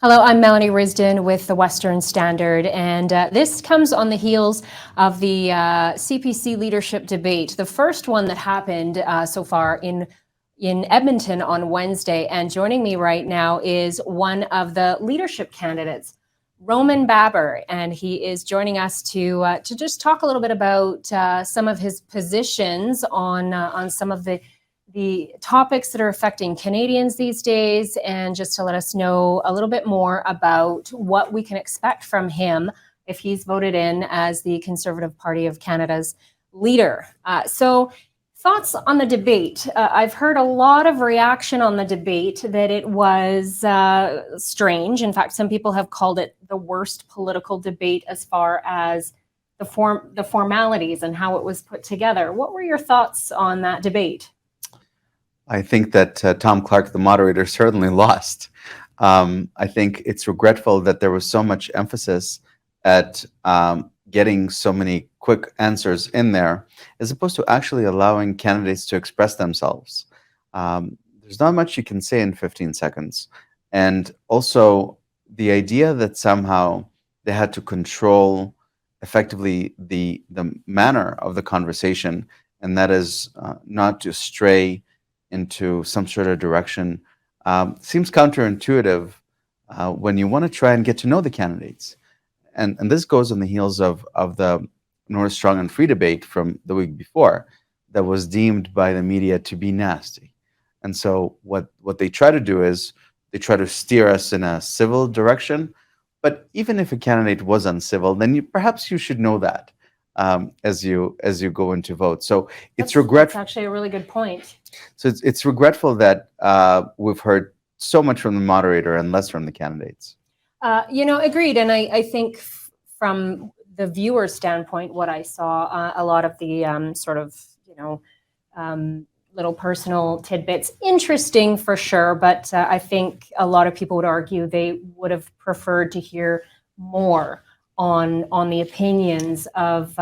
Hello, I'm Melanie Risden with the Western Standard, and this comes on the heels of the CPC leadership debate, the first one that happened so far in Edmonton on Wednesday. And joining me right now is one of the leadership candidates, Roman Baber, and he is joining us to just talk a little bit about some of his positions on some of the topics that are affecting Canadians these days, and just to let us know a little bit more about what we can expect from him if he's voted in as the Conservative Party of Canada's leader. So thoughts on the debate. I've heard a lot of reaction on the debate that it was strange. In fact, some people have called it the worst political debate as far as the formalities and how it was put together. What were your thoughts on that debate? I think that Tom Clark, the moderator, certainly lost. I think it's regretful that there was so much emphasis at getting so many quick answers in there, as opposed to actually allowing candidates to express themselves. There's not much you can say in 15 seconds. And also, the idea that somehow they had to control effectively the manner of the conversation, and that is not to stray into some sort of direction, seems counterintuitive when you want to try and get to know the candidates. And this goes on the heels of the North Strong and Free debate from the week before that was deemed by the media to be nasty. And so what they try to do is they try to steer us in a civil direction. But even if a candidate was uncivil, then perhaps you should know that as you go into vote. So it's regretful. That's actually a really good point. So it's regretful that we've heard so much from the moderator and less from the candidates. Agreed. And I think from the viewer standpoint, what I saw, a lot of the little personal tidbits, interesting for sure. But I think a lot of people would argue they would have preferred to hear more on the opinions of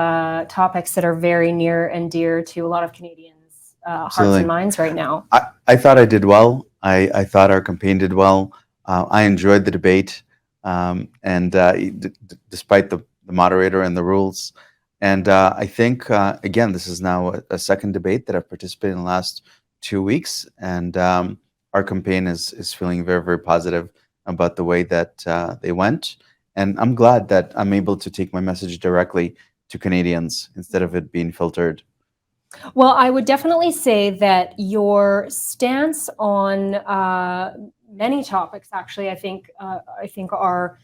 topics that are very near and dear to a lot of Canadians' hearts and minds right now. I thought I did well. I thought our campaign did well. I enjoyed the debate, despite the moderator and the rules. And I think, again, this is now a second debate that I've participated in the last 2 weeks. And our campaign is feeling very, very positive about the way that they went. And I'm glad that I'm able to take my message directly to Canadians instead of it being filtered. Well, I would definitely say that your stance on many topics, actually, I think are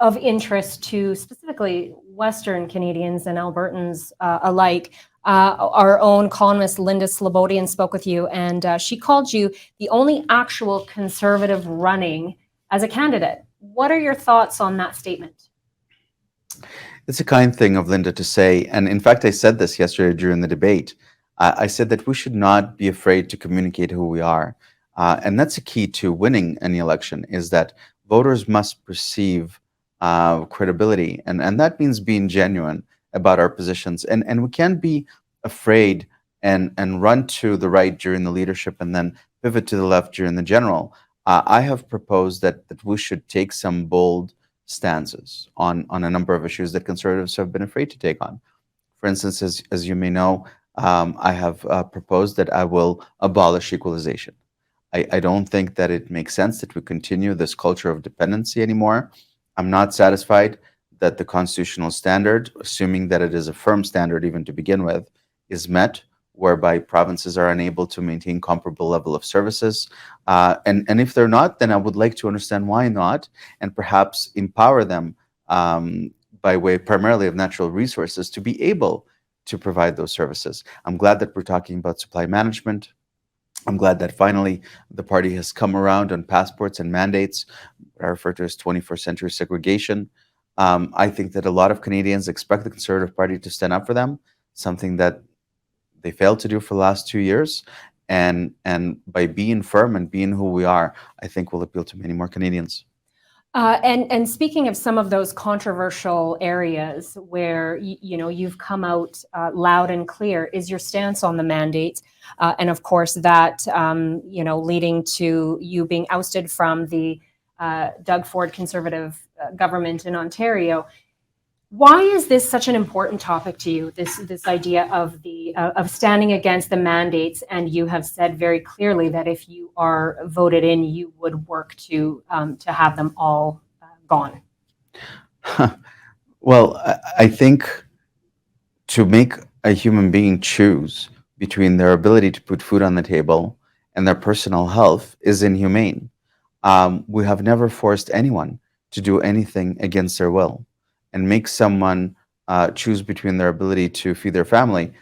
of interest to specifically Western Canadians and Albertans alike. Our own columnist Linda Slobodian spoke with you, and she called you the only actual Conservative running as a candidate. What are your thoughts on that statement? It's a kind thing of Linda to say. And in fact, I said this yesterday during the debate. I said that we should not be afraid to communicate who we are. And that's a key to winning any election, is that voters must perceive credibility. And that means being genuine about our positions. And we can't be afraid and run to the right during the leadership and then pivot to the left during the general. I have proposed that we should take some bold stances on a number of issues that Conservatives have been afraid to take on. For instance, as you may know, I have proposed that I will abolish equalization. I don't think that it makes sense that we continue this culture of dependency anymore. I'm not satisfied that the constitutional standard, assuming that it is a firm standard even to begin with, is met, whereby provinces are unable to maintain comparable level of services. And if they're not, then I would like to understand why not, and perhaps empower them by way primarily of natural resources to be able to provide those services. I'm glad that we're talking about supply management. I'm glad that finally the party has come around on passports and mandates, what I refer to as 21st century segregation. I think that a lot of Canadians expect the Conservative Party to stand up for them, something that they failed to do for the last 2 years. And by being firm and being who we are, I think will appeal to many more Canadians. And speaking of some of those controversial areas where you've come out loud and clear, is your stance on the mandates, and of course that leading to you being ousted from the Doug Ford Conservative government in Ontario. Why is this such an important topic to you? This idea of of standing against the mandates, and you have said very clearly that if you are voted in, you would work to have them all gone. Well, I think to make a human being choose between their ability to put food on the table and their personal health is inhumane. We have never forced anyone to do anything against their will, and make someone choose between their ability to feed their family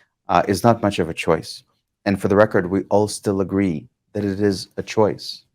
is not much of a choice. And for the record, we all still agree that it is a choice.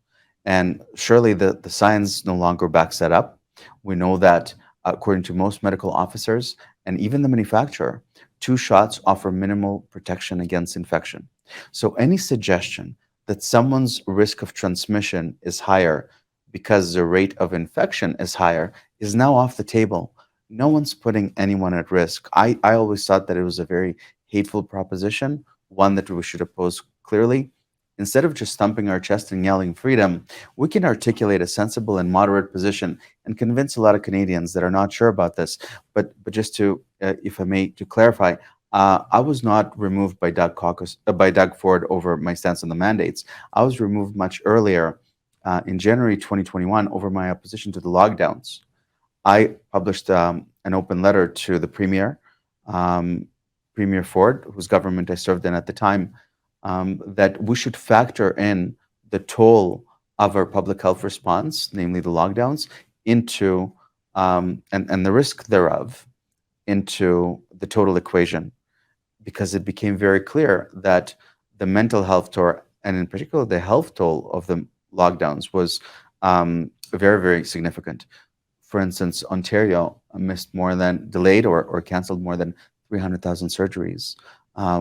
And surely the science no longer backs that up. We know that according to most medical officers and even the manufacturer, 2 shots offer minimal protection against infection. So any suggestion that someone's risk of transmission is higher because the rate of infection is higher is now off the table. No one's putting anyone at risk. I always thought that it was a very hateful proposition, one that we should oppose clearly. Instead of just thumping our chest and yelling freedom, we can articulate a sensible and moderate position and convince a lot of Canadians that are not sure about this. But just to, if I may, to clarify, I was not removed by Doug Ford over my stance on the mandates. I was removed much earlier, in January 2021, over my opposition to the lockdowns. I published an open letter to the Premier, Premier Ford, whose government I served in at the time, that we should factor in the toll of our public health response, namely the lockdowns, into and the risk thereof into the total equation, because it became very clear that the mental health toll, and in particular the health toll of the lockdowns, was very, very significant. For instance, Ontario delayed or canceled more than 300,000 surgeries.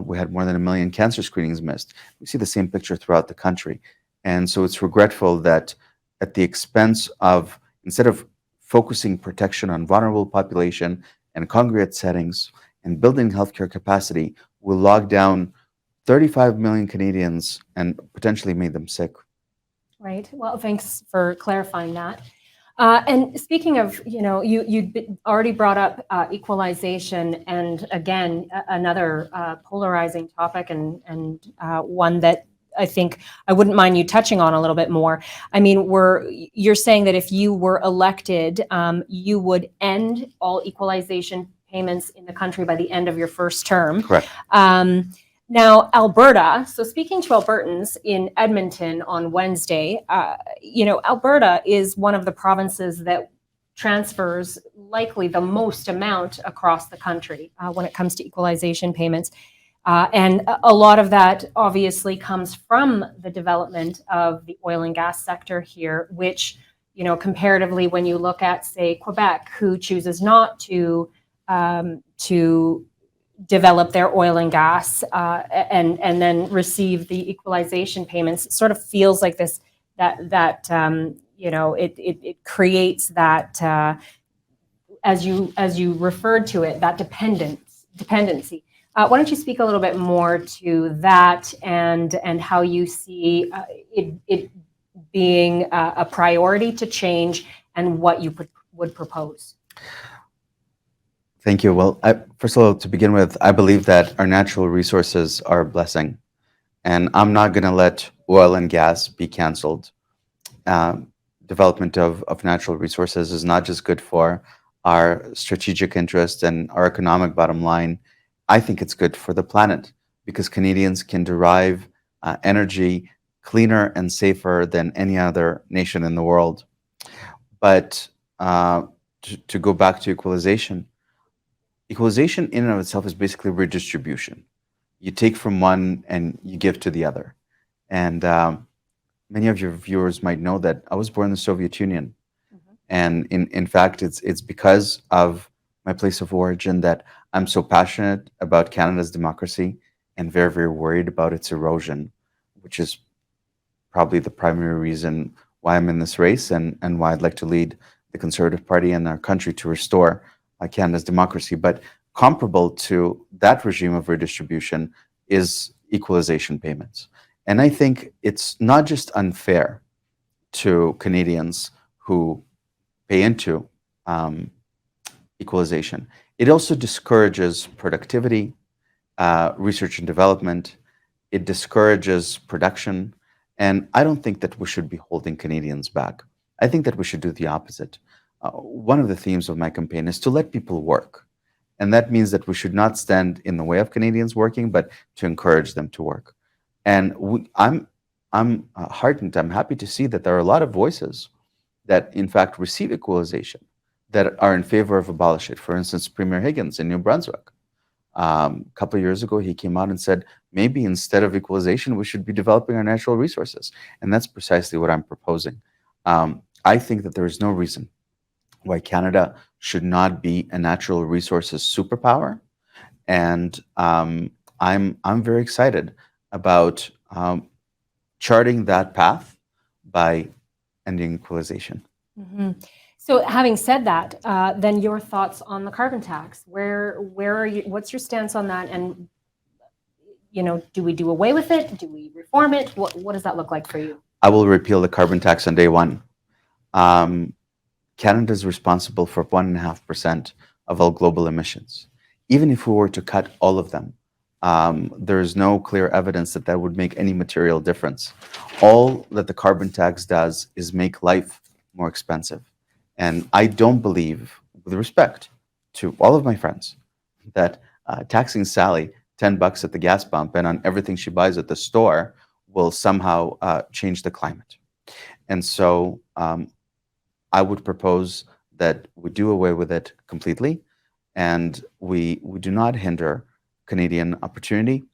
We had more than 1 million cancer screenings missed. We see the same picture throughout the country. And so it's regretful that at the expense of, instead of focusing protection on vulnerable population and congregate settings and building healthcare capacity, we locked down 35 million Canadians and potentially made them sick. Right. Well, thanks for clarifying that. And speaking of, you'd already brought up equalization, and again, another polarizing topic, and one that I think I wouldn't mind you touching on a little bit more. I mean, you're saying that if you were elected, you would end all equalization payments in the country by the end of your first term. Correct. Now, Alberta, so speaking to Albertans in Edmonton on Wednesday, Alberta is one of the provinces that transfers likely the most amount across the country when it comes to equalization payments. And a lot of that obviously comes from the development of the oil and gas sector here, which, comparatively, when you look at, say, Quebec, who chooses not to develop their oil and gas and then receive the equalization payments, it sort of feels like this it creates that as you referred to it, that dependency. Why don't you speak a little bit more to that and how you see it being a priority to change and what you would propose? Thank you. Well, first of all, to begin with, I believe that our natural resources are a blessing, and I'm not going to let oil and gas be canceled. Development of natural resources is not just good for our strategic interests and our economic bottom line. I think it's good for the planet, because Canadians can derive energy cleaner and safer than any other nation in the world. But to go back to equalization in and of itself is basically redistribution. You take from one and you give to the other. And many of your viewers might know that I was born in the Soviet Union. Mm-hmm. And in fact, it's because of my place of origin that I'm so passionate about Canada's democracy and very, very worried about its erosion, which is probably the primary reason why I'm in this race and why I'd like to lead the Conservative Party and our country to restore Canada's democracy. But comparable to that regime of redistribution is equalization payments. And I think it's not just unfair to Canadians who pay into um, equalization. It also discourages productivity, research and development. It discourages production. And I don't think that we should be holding Canadians back. I think that we should do the opposite. One of the themes of my campaign is to let people work. And that means that we should not stand in the way of Canadians working, but to encourage them to work. And I'm heartened, I'm happy to see that there are a lot of voices that, in fact, receive equalization that are in favor of abolish it. For instance, Premier Higgins in New Brunswick. A couple of years ago, he came out and said, maybe instead of equalization, we should be developing our natural resources. And that's precisely what I'm proposing. I think that there is no reason why Canada should not be a natural resources superpower. And I'm very excited about charting that path by ending equalization. Mm-hmm. So, having said that, then your thoughts on the carbon tax? Where are you? What's your stance on that? And do we do away with it? Do we reform it? What does that look like for you? I will repeal the carbon tax on day one. Canada is responsible for 1.5% of all global emissions. Even if we were to cut all of them, there is no clear evidence that that would make any material difference. All that the carbon tax does is make life more expensive. And I don't believe, with respect to all of my friends, that taxing Sally $10 at the gas pump and on everything she buys at the store will somehow change the climate. And so I would propose that we do away with it completely, and we do not hinder Canadian opportunity.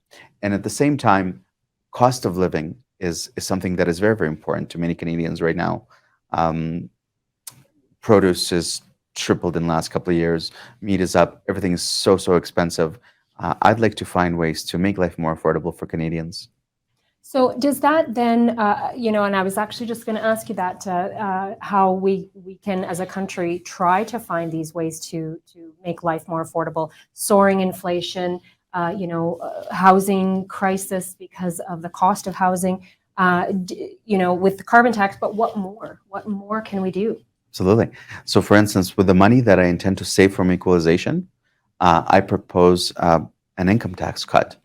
And at the same time, cost of living is something that is very, very important to many Canadians right now. Produce is tripled in the last couple of years. Meat is up. Everything is so expensive. I'd like to find ways to make life more affordable for Canadians. So does that then, and I was actually just going to ask you that, how we can, as a country, try to find these ways to make life more affordable. Soaring inflation, housing crisis because of the cost of housing, with the carbon tax. But what more? What more can we do? Absolutely. So, for instance, with the money that I intend to save from equalization, I propose an income tax cut.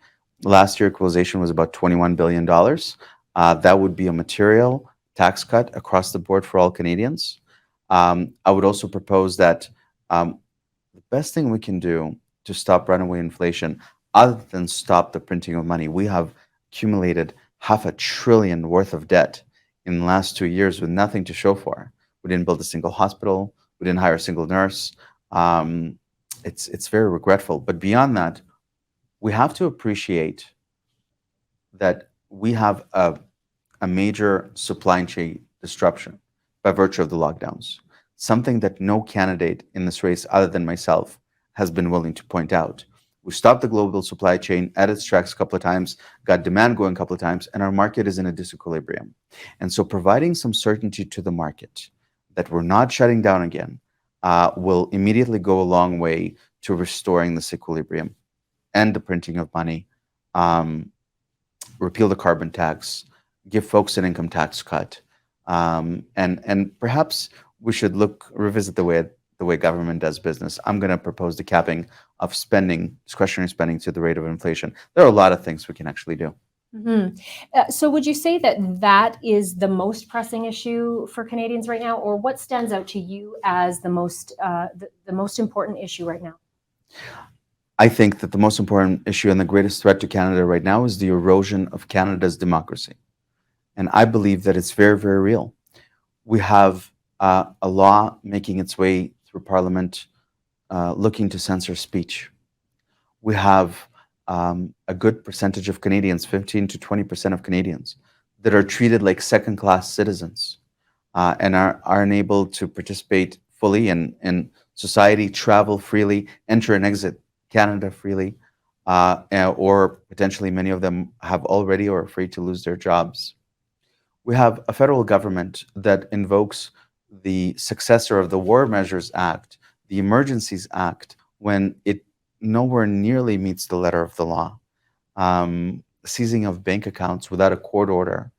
Last year, equalization was about $21 billion. That would be a material tax cut across the board for all Canadians. I would also propose that the best thing we can do to stop runaway inflation, other than stop the printing of money, we have accumulated $500 billion worth of debt in the last 2 years with nothing to show for. We didn't build a single hospital. We didn't hire a single nurse. It's very regretful. But beyond that, we have to appreciate that we have a major supply chain disruption by virtue of the lockdowns, something that no candidate in this race other than myself has been willing to point out. We stopped the global supply chain at its tracks a couple of times, got demand going a couple of times, and our market is in a disequilibrium. And so providing some certainty to the market that we're not shutting down again will immediately go a long way to restoring this equilibrium, end the printing of money, repeal the carbon tax, give folks an income tax cut, and perhaps we should revisit the way government does business. I'm going to propose the capping of spending, discretionary spending, to the rate of inflation. There are a lot of things we can actually do. Mm-hmm. So would you say that is the most pressing issue for Canadians right now, or what stands out to you as the most important issue right now? I think that the most important issue and the greatest threat to Canada right now is the erosion of Canada's democracy. And I believe that it's very, very real. We have a law making its way through Parliament looking to censor speech. We have a good percentage of Canadians, 15 to 20% of Canadians, that are treated like second-class citizens and are unable to participate fully in society, travel freely, enter and exit Canada freely, or potentially many of them have already or are afraid to lose their jobs. We have a federal government that invokes the successor of the War Measures Act, the Emergencies Act, when it nowhere nearly meets the letter of the law. Seizing of bank accounts without a court order.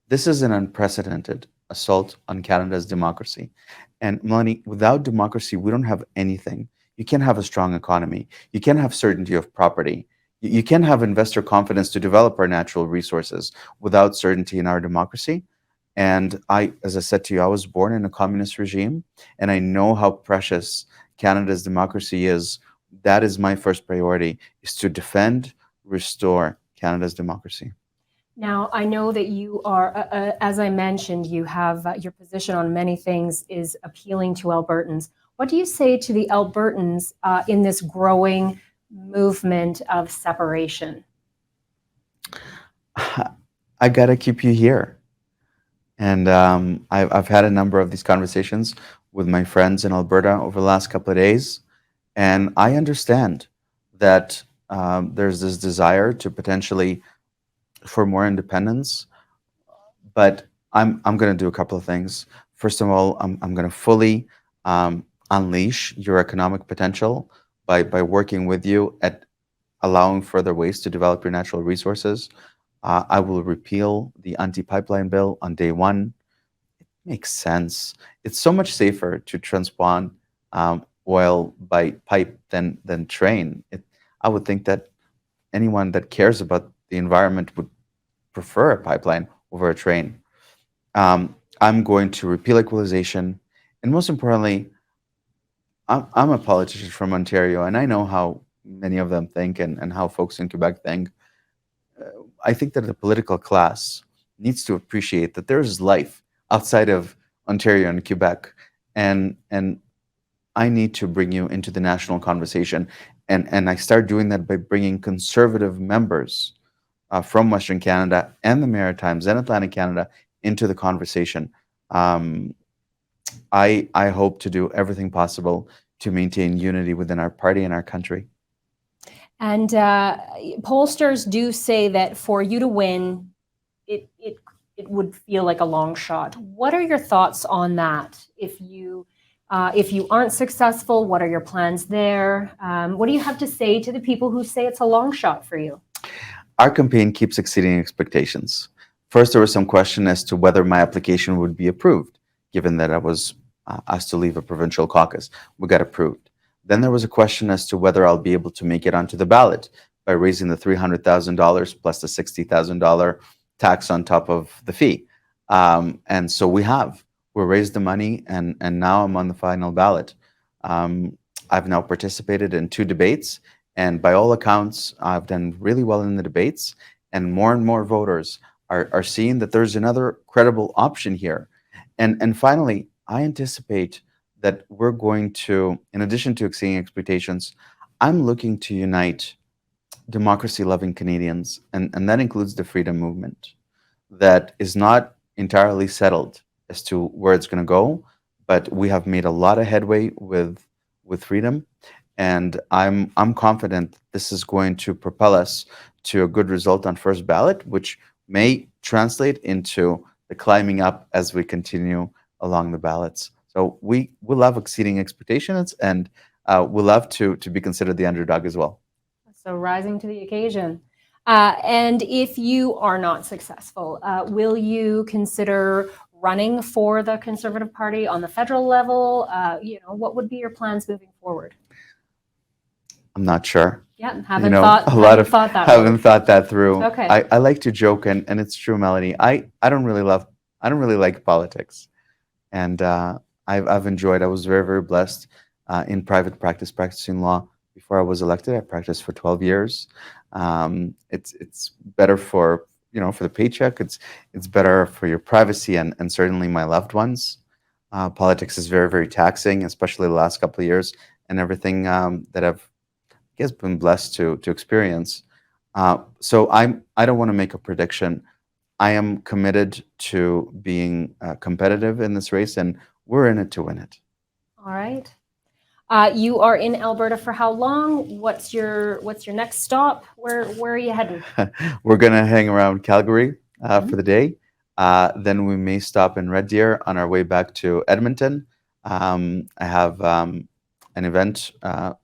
This is an unprecedented assault on Canada's democracy. And Melanie, without democracy, we don't have anything. You can't have a strong economy. You can't have certainty of property. You can't have investor confidence to develop our natural resources without certainty in our democracy. And as I said to you, I was born in a communist regime, and I know how precious Canada's democracy is. That is my first priority: is to defend, restore Canada's democracy. Now, I know that you are, as I mentioned, you have your position on many things is appealing to Albertans. What do you say to the Albertans in this growing movement of separation? I gotta keep you here. And I've had a number of these conversations with my friends in Alberta over the last couple of days. And I understand that there's this desire to potentially for more independence, but I'm going to do a couple of things. First of all, I'm going to fully unleash your economic potential by working with you at allowing further ways to develop your natural resources. I will repeal the anti-pipeline bill on day one. It makes sense. It's so much safer to transport oil by pipe than train. I would think that anyone that cares about the environment would prefer a pipeline over a train. I'm going to repeal equalization, and most importantly, I'm a politician from Ontario, and I know how many of them think and how folks in Quebec think. I think that the political class needs to appreciate that there is life outside of Ontario and Quebec, and I need to bring you into the national conversation, and I start doing that by bringing conservative members from Western Canada and the Maritimes and Atlantic Canada into the conversation. Um, I hope to do everything possible to maintain unity within our party and our country. And pollsters do say that for you to win, it would feel like a long shot. What are your thoughts on that? If you aren't successful, what are your plans there? What do you have to say to the people who say it's a long shot for you? Our campaign keeps exceeding expectations. First, there was some question as to whether my application would be approved, given that I was asked to leave a provincial caucus. We got approved. Then there was a question as to whether I'll be able to make it onto the ballot by raising the $300,000 plus the $60,000 tax on top of the fee. And so we raised the money, and now I'm on the final ballot. I've now participated in 2 debates, and by all accounts, I've done really well in the debates, and more voters are seeing that there's another credible option here. And finally, I anticipate that we're going to, in addition to exceeding expectations, I'm looking to unite democracy-loving Canadians, and that includes the freedom movement, that is not entirely settled as to where it's going to go, but we have made a lot of headway with freedom, and I'm confident this is going to propel us to a good result on first ballot, which may translate into the climbing up as we continue along the ballots. So we love exceeding expectations, and we love to be considered the underdog as well. So rising to the occasion. And if you are not successful, will you consider running for the Conservative Party on the federal level? What would be your plans moving forward? I'm not sure. Yeah, haven't thought that through. Okay. I like to joke, and it's true, Melanie. I don't really like politics, and I've enjoyed. I was very blessed in private practice, practicing law before I was elected. I practiced for 12 years. It's better for the paycheck. It's better for your privacy and certainly my loved ones. Politics is very taxing, especially the last couple of years, and everything that I've been blessed to experience. So I don't want to make a prediction. I am committed to being competitive in this race, and we're in it to win it. All right. You are in Alberta for how long? What's your next stop? Where are you heading? We're gonna hang around Calgary for the day. Then we may stop in Red Deer on our way back to Edmonton. I have an event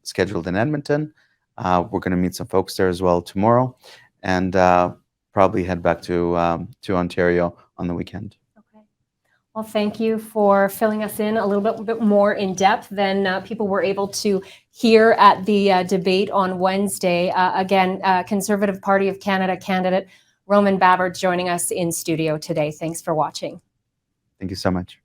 scheduled in Edmonton. We're going to meet some folks there as well tomorrow, and probably head back to Ontario on the weekend. Okay. Well, thank you for filling us in a little bit more in depth than people were able to hear at the debate on Wednesday. Again, Conservative Party of Canada candidate Roman Baber joining us in studio today. Thanks for watching. Thank you so much.